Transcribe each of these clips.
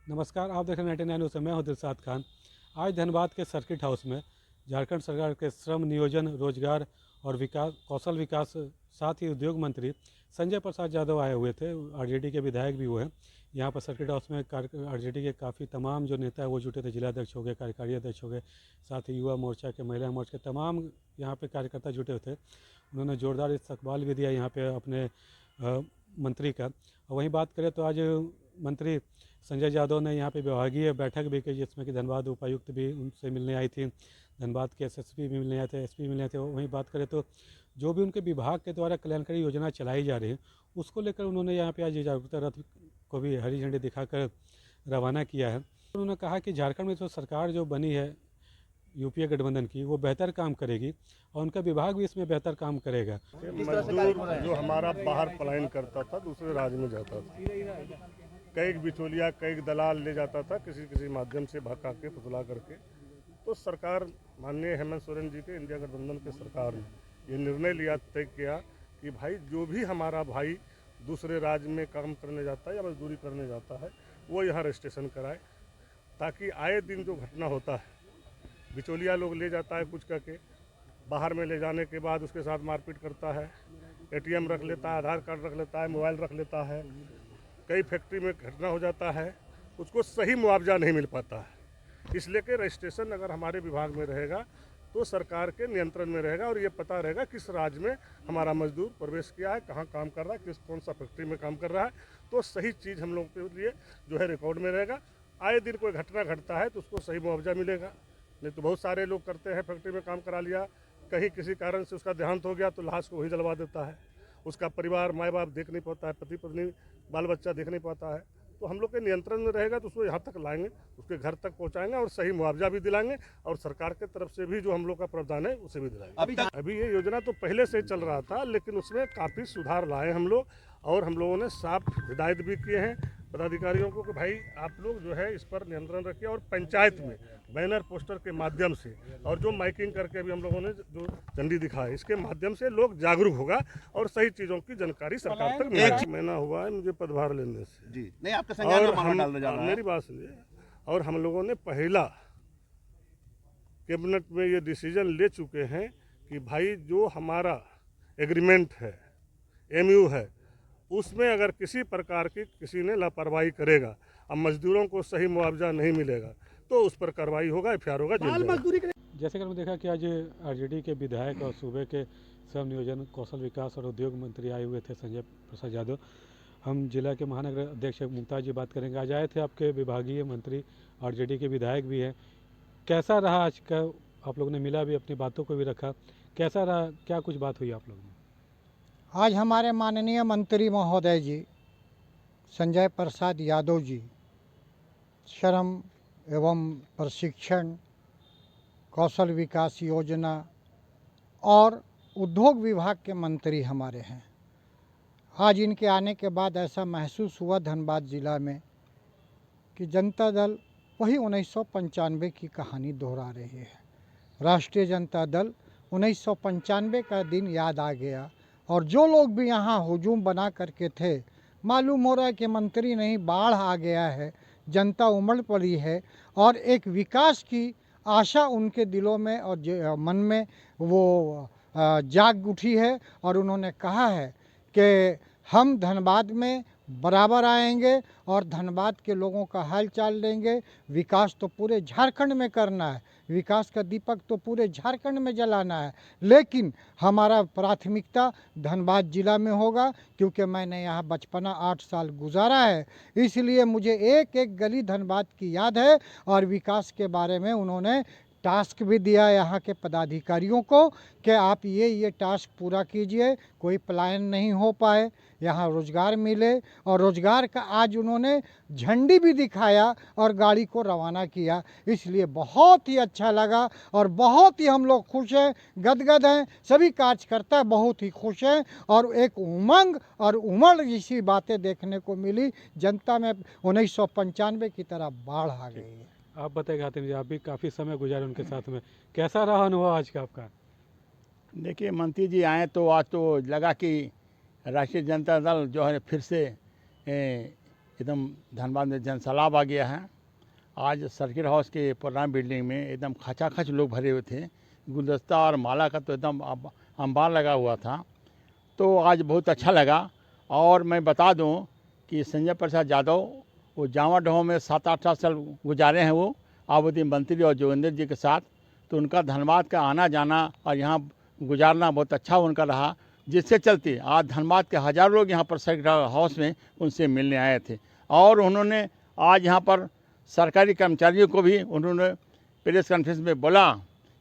नमस्कार, आप देख रहे हैं 99 न्यूज़ से। मैं हूं दिलशाद खान। आज धनबाद के सर्किट हाउस में झारखंड सरकार के श्रम नियोजन, रोजगार और विकास, कौशल विकास, साथ ही उद्योग मंत्री संजय प्रसाद यादव आए हुए थे। आरजेडी के विधायक भी हुए हैं। यहाँ पर सर्किट हाउस में आरजेडी के काफ़ी तमाम जो नेता है वो जुटे थे। जिलाध्यक्ष हो गए, कार्यकारी अध्यक्ष हो गए, साथ ही युवा मोर्चा के, महिला मोर्चा के तमाम यहाँ पे कार्यकर्ता जुटे हुए थे। उन्होंने जोरदार इस्तकबाल भी दिया यहाँ पे अपने मंत्री का। और वहीं बात करें तो आज मंत्री संजय यादव ने यहाँ पे विभागीय बैठक भी की, जिसमें कि धनबाद उपायुक्त भी उनसे मिलने आई थी, धनबाद के एसएसपी भी मिलने आए थे, एसपी मिलने आए थे। वहीं बात करें तो जो भी उनके विभाग के द्वारा कल्याणकारी योजना चलाई जा रही है उसको लेकर उन्होंने यहाँ पे आज जागरूकता रथ को भी हरी झंडी दिखाकर रवाना किया है। उन्होंने कहा कि झारखंड में जो सरकार जो बनी है यूपीए गठबंधन की, वो बेहतर काम करेगी और उनका विभाग भी इसमें बेहतर काम करेगा। मजदूर जो हमारा बाहर पलायन करता था, दूसरे राज्य में जाता था, कई बिचौलिया, कई दलाल ले जाता था किसी किसी माध्यम से भगा के, फुसला करके। तो सरकार, माननीय हेमंत सोरेन जी के इंडिया गठबंधन के सरकार ने ये निर्णय लिया, तय किया कि भाई जो भी हमारा भाई दूसरे राज्य में काम करने जाता है या मजदूरी करने जाता है वो यहाँ रजिस्ट्रेशन कराए, ताकि आए दिन जो घटना होता है, बिचौलिया लोग ले जाता है कुछ करके, बाहर में ले जाने के बाद उसके साथ मारपीट करता है, एटीएम रख लेता है, आधार कार्ड रख लेता है, मोबाइल रख लेता है, कई फैक्ट्री में घटना हो जाता है, उसको सही मुआवजा नहीं मिल पाता है। इसलिए कि रजिस्ट्रेशन अगर हमारे विभाग में रहेगा तो सरकार के नियंत्रण में रहेगा और ये पता रहेगा किस राज्य में हमारा मजदूर प्रवेश किया है, कहाँ काम कर रहा है, कौन सा फैक्ट्री में काम कर रहा है। तो सही चीज़ हम लोग के लिए जो है रिकॉर्ड में रहेगा। आए दिन कोई घटना घटता है तो उसको सही मुआवजा मिलेगा। नहीं तो बहुत सारे लोग करते हैं, फैक्ट्री में काम करा लिया, कहीं किसी कारण से उसका देहांत हो गया तो लाश को वही जलवा देता है, उसका परिवार, माँ बाप देख नहीं पाता है, पति पत्नी, बाल बच्चा देख नहीं पाता है। तो हम लोग के नियंत्रण में रहेगा तो उसको यहाँ तक लाएंगे, उसके घर तक पहुँचाएंगे और सही मुआवजा भी दिलाएंगे और सरकार के तरफ से भी जो हम लोग का प्रावधान है उसे भी दिलाएंगे। अभी ये योजना तो पहले से चल रहा था, लेकिन उसमें काफ़ी सुधार लाए हम लोग और हम लोगों ने साफ हिदायत भी किए हैं पदाधिकारियों को कि भाई आप लोग जो है इस पर नियंत्रण रखिए और पंचायत में बैनर पोस्टर के माध्यम से और जो माइकिंग करके भी हम लोगों ने जो झंडी दिखाई, इसके माध्यम से लोग जागरूक होगा और सही चीज़ों की जानकारी सरकार तक मिलेगी। 1 महीना हुआ है मुझे पदभार लेने से जी, नहीं आपका संज्ञान में मामला डालने जा रहा है। मेरी बात सुनिए, और हम लोगों ने पहला कैबिनेट में ये डिसीजन ले चुके हैं कि भाई जो हमारा एग्रीमेंट है, एमयू है, उसमें अगर किसी प्रकार की किसी ने लापरवाही करेगा, अब मजदूरों को सही मुआवजा नहीं मिलेगा तो उस पर कार्रवाई होगा, एफआईआर होगा, जेल जाएगा। जैसे कि हमने देखा कि आज आरजेडी के विधायक और सूबे के श्रम नियोजन, कौशल विकास और उद्योग मंत्री आए हुए थे, संजय प्रसाद यादव। हम जिला के महानगर अध्यक्ष मुमताज जी बात करेंगे। आज आए थे आपके विभागीय मंत्री, आरजेडी के विधायक भी हैं। कैसा रहा आज का? आप लोगों ने मिला भी, अपनी बातों को भी रखा। कैसा रहा, क्या कुछ बात हुई आप लोगों में? आज हमारे माननीय मंत्री महोदय जी संजय प्रसाद यादव जी श्रम एवं प्रशिक्षण, कौशल विकास योजना और उद्योग विभाग के मंत्री हमारे हैं। आज इनके आने के बाद ऐसा महसूस हुआ धनबाद ज़िला में कि जनता दल वही 1995 की कहानी दोहरा रही है। राष्ट्रीय जनता दल 1995 का दिन याद आ गया और जो लोग भी यहाँ हुजूम बना करके थे, मालूम हो रहा है कि मंत्री नहीं, बाढ़ आ गया है, जनता उमड़ पड़ी है और एक विकास की आशा उनके दिलों में और मन में वो जाग उठी है और उन्होंने कहा है कि हम धनबाद में बराबर आएंगे और धनबाद के लोगों का हाल चाल लेंगे। विकास तो पूरे झारखंड में करना है, विकास का दीपक तो पूरे झारखंड में जलाना है, लेकिन हमारा प्राथमिकता धनबाद ज़िला में होगा क्योंकि मैंने यहाँ बचपना 8 साल गुजारा है, इसलिए मुझे एक एक गली धनबाद की याद है। और विकास के बारे में उन्होंने टास्क भी दिया यहाँ के पदाधिकारियों को कि आप ये टास्क पूरा कीजिए, कोई पलायन नहीं हो पाए, यहाँ रोज़गार मिले। और रोज़गार का आज उन्होंने झंडी भी दिखाया और गाड़ी को रवाना किया, इसलिए बहुत ही अच्छा लगा और बहुत ही हम लोग खुश हैं, गदगद हैं। सभी कार्यकर्ता बहुत ही खुश हैं और एक उमंग और उमड़ जैसी बातें देखने को मिली। जनता में 1995 की तरह बाढ़ आ गई है। आप बताइए हातिम जी, आप भी काफ़ी समय गुजारे उनके साथ में, कैसा रहा अनुभव आज का आपका? देखिए, मंत्री जी आए तो आज तो लगा कि राष्ट्रीय जनता दल जो है फिर से एकदम धनबाद में जनसैलाब आ गया है। आज सर्किट हाउस के पुराना बिल्डिंग में एकदम खचाखच लोग भरे हुए थे। गुलदस्ता और माला का तो एकदम अंबार लगा हुआ था। तो आज बहुत अच्छा लगा। और मैं बता दूं कि संजय प्रसाद यादव वो जावा डहो में 7-8 साल गुजारे हैं वो आबूदी मंत्री और जोगिंदर जी के साथ। तो उनका धनबाद का आना जाना और यहाँ गुजारना बहुत अच्छा उनका रहा, जिससे चलते आज धनबाद के हज़ारों लोग यहाँ पर सर्किट हाउस में उनसे मिलने आए थे। और उन्होंने आज यहाँ पर सरकारी कर्मचारियों को भी उन्होंने प्रेस कॉन्फ्रेंस में बोला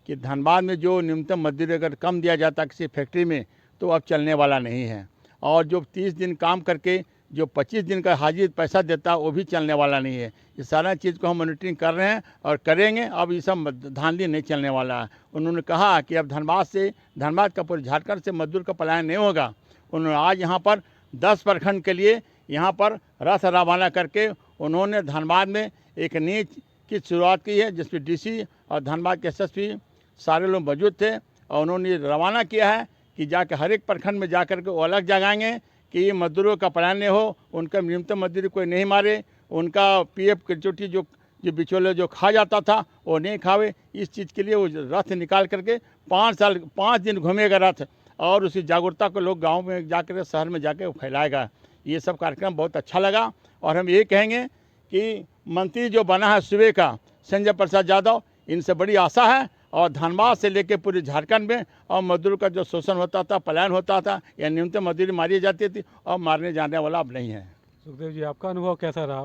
कि धनबाद में जो न्यूनतम मजदूरी अगर कम दिया जाता किसी फैक्ट्री में तो अब चलने वाला नहीं है। और जो 30 दिन काम करके जो 25 दिन का हाजिर पैसा देता वो भी चलने वाला नहीं है। ये सारा चीज़ को हम मॉनिटरिंग कर रहे हैं और करेंगे। अब ये सब धांधली नहीं चलने वाला है। उन्होंने कहा कि अब धनबाद का पूरे झारखंड से मजदूर का पलायन नहीं होगा। उन्होंने आज यहाँ पर 10 प्रखंड के लिए यहाँ पर रथ रवाना करके उन्होंने धनबाद में एक नीच की शुरुआत की है, जिसमें डीसी और धनबाद के एसएसपी सारे लोग मौजूद थे। और उन्होंने रवाना किया है कि जाकर हर एक प्रखंड में जाकर के वो अलग जगाएंगे कि ये मजदूरों का पलायन नहीं हो, उनका न्यूनतम मजदूरी कोई नहीं मारे, उनका पीएफ ग्रेच्युटी जो बिचौले जो खा जाता था वो नहीं खावे। इस चीज़ के लिए वो रथ निकाल करके 5 दिन घूमेगा रथ और उसी जागरूकता को लोग गाँव में जाकर शहर में जाकर फैलाएगा। ये सब कार्यक्रम बहुत अच्छा लगा। और हम ये कहेंगे कि मंत्री जो बना है सुबह का संजय प्रसाद यादव, इनसे बड़ी आशा है। और धनबाद से लेकर पूरे झारखंड में और मजदूर का जो शोषण होता था, पलायन होता था या न्यूनतम मजदूरी मारी जाती थी, और मारने जाने वाला अब नहीं है। सुखदेव जी, आपका अनुभव कैसा रहा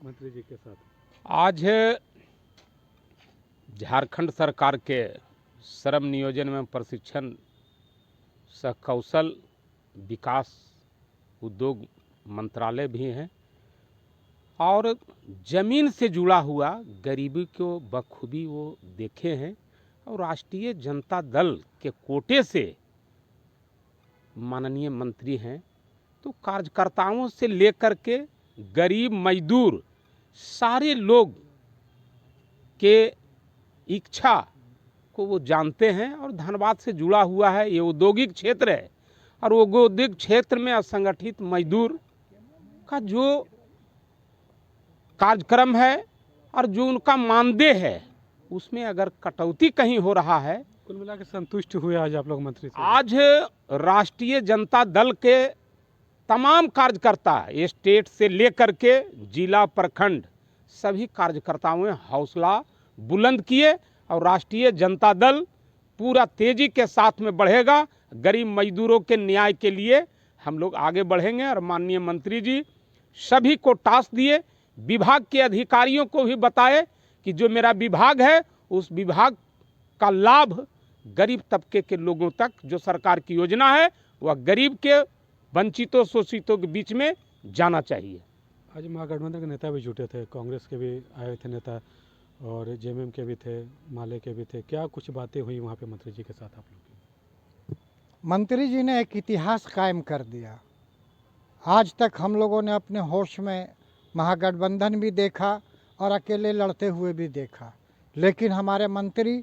मंत्री जी के साथ? आज झारखंड सरकार के श्रम नियोजन में प्रशिक्षण सह कौशल विकास उद्योग मंत्रालय भी हैं और ज़मीन से जुड़ा हुआ गरीबी को बखूबी वो देखे हैं। और राष्ट्रीय जनता दल के कोटे से माननीय मंत्री हैं, तो कार्यकर्ताओं से लेकर के गरीब मजदूर सारे लोग के इच्छा को वो जानते हैं। और धनबाद से जुड़ा हुआ है, ये औद्योगिक क्षेत्र है और औद्योगिक क्षेत्र में असंगठित मजदूर का जो कार्यक्रम है और जो उनका मानदेय है उसमें अगर कटौती कहीं हो रहा है, कुल मिला के संतुष्ट हुए आज आप लोग मंत्री से? आज राष्ट्रीय जनता दल के तमाम कार्यकर्ता स्टेट से लेकर के जिला प्रखंड सभी कार्यकर्ताओं ने हौसला बुलंद किए और राष्ट्रीय जनता दल पूरा तेजी के साथ में बढ़ेगा। गरीब मजदूरों के न्याय के लिए हम लोग आगे बढ़ेंगे। और माननीय मंत्री जी सभी को टास्क दिए, विभाग के अधिकारियों को भी बताए कि जो मेरा विभाग है उस विभाग का लाभ गरीब तबके के लोगों तक, जो सरकार की योजना है वह गरीब के वंचितों शोषितों के बीच में जाना चाहिए। आज महागठबंधन के नेता भी जुटे थे, कांग्रेस के भी आए थे नेता और जेएमएम के भी थे, माले के भी थे। क्या कुछ बातें हुई वहाँ पे मंत्री जी के साथ आप लोग की? मंत्री जी ने एक इतिहास कायम कर दिया। आज तक हम लोगों ने अपने होश में महागठबंधन भी देखा और अकेले लड़ते हुए भी देखा, लेकिन हमारे मंत्री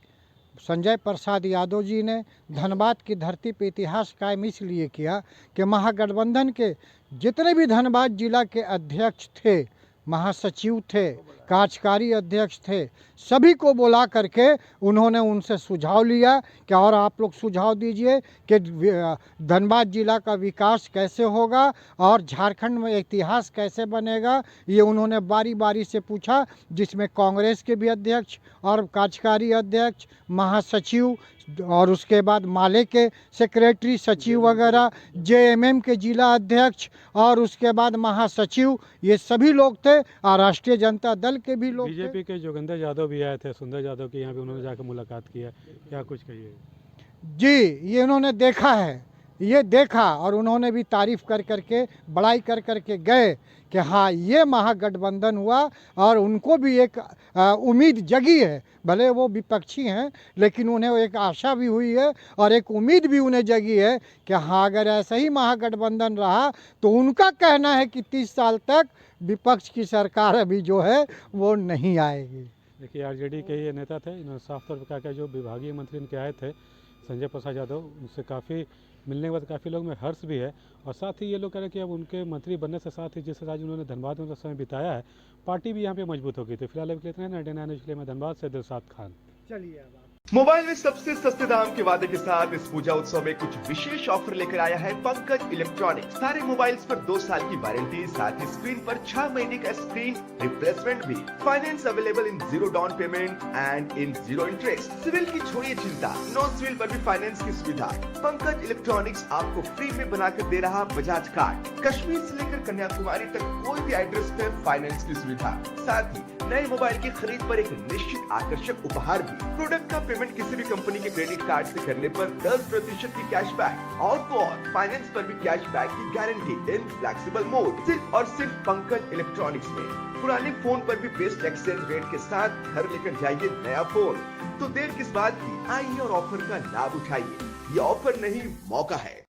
संजय प्रसाद यादव जी ने धनबाद की धरती पर इतिहास कायम इसलिए किया कि महागठबंधन के जितने भी धनबाद जिला के अध्यक्ष थे, महासचिव थे, कार्यकारी अध्यक्ष थे, सभी को बुला करके उन्होंने उनसे सुझाव लिया कि और आप लोग सुझाव दीजिए कि धनबाद जिला का विकास कैसे होगा और झारखंड में इतिहास कैसे बनेगा। ये उन्होंने बारी बारी से पूछा, जिसमें कांग्रेस के भी अध्यक्ष और कार्यकारी अध्यक्ष, महासचिव और उसके बाद माले के सेक्रेटरी सचिव वगैरह, जेएमएम के जिला अध्यक्ष और उसके बाद महासचिव, ये सभी लोग थे और राष्ट्रीय जनता दल के भी लोग थे। बीजेपी के जोगिंदर यादव भी आए थे, सुंदर यादव की यहाँ भी उन्होंने जाकर मुलाकात की है, क्या कुछ कहिए? जी, ये उन्होंने देखा है, ये देखा और उन्होंने भी तारीफ कर करके बड़ाई कर करके गए कि हाँ ये महागठबंधन हुआ और उनको भी एक उम्मीद जगी है। भले वो विपक्षी हैं लेकिन उन्हें एक आशा भी हुई है और एक उम्मीद भी उन्हें जगी है कि हाँ अगर ऐसा ही महागठबंधन रहा तो उनका कहना है कि 30 साल तक विपक्ष की सरकार अभी जो है वो नहीं आएगी। देखिए, आरजेडी के ये नेता थे, इन्होंने साफ तौर पर कहा कि जो विभागीय मंत्री इनके आए थे संजय प्रसाद यादव, उनसे काफ़ी मिलने के बाद काफ़ी लोग में हर्ष भी है। और साथ ही ये लोग कह रहे हैं कि अब उनके मंत्री बनने से साथ ही जिस राज्य उन्होंने धनबाद में समय बिताया है, पार्टी भी यहाँ पे मजबूत होगी। तो फिलहाल अभी इतना है। 99 न्यूज़ के लिए मैं धनबाद से दिलशाद खान। चलिए अब मोबाइल में सबसे सस्ते दाम के वादे के साथ इस पूजा उत्सव में कुछ विशेष ऑफर लेकर आया है पंकज इलेक्ट्रॉनिक्स। सारे मोबाइल्स पर 2 साल की वारंटी, साथ ही स्क्रीन पर 6 महीने का स्क्रीन रिप्लेसमेंट भी। Finance available in 0 down payment and in 0 interest. CIBIL की छोड़िए चिंता, नो सिविल पर भी फाइनेंस की सुविधा। पंकज इलेक्ट्रॉनिक्स आपको फ्री में बनाकर दे रहा बजाज कार्ड। कश्मीर से लेकर कन्याकुमारी तक कोई भी एड्रेस पर फाइनेंस की सुविधा। साथ ही नए मोबाइल की खरीद पर एक निश्चित आकर्षक उपहार भी। प्रोडक्ट का पेमेंट किसी भी कंपनी के क्रेडिट कार्ड से करने पर 10% की कैशबैक और तो और फाइनेंस पर भी कैशबैक की गारंटी इन फ्लेक्सिबल मोड। सिर्फ और सिर्फ पंकज इलेक्ट्रॉनिक्स में। पुराने फोन पर भी बेस्ट एक्सचेंज रेट के साथ घर लेकर जाइए नया फोन। तो देर किस बात की, आइए और ऑफर का लाभ उठाइए। ये ऑफर नहीं, मौका है।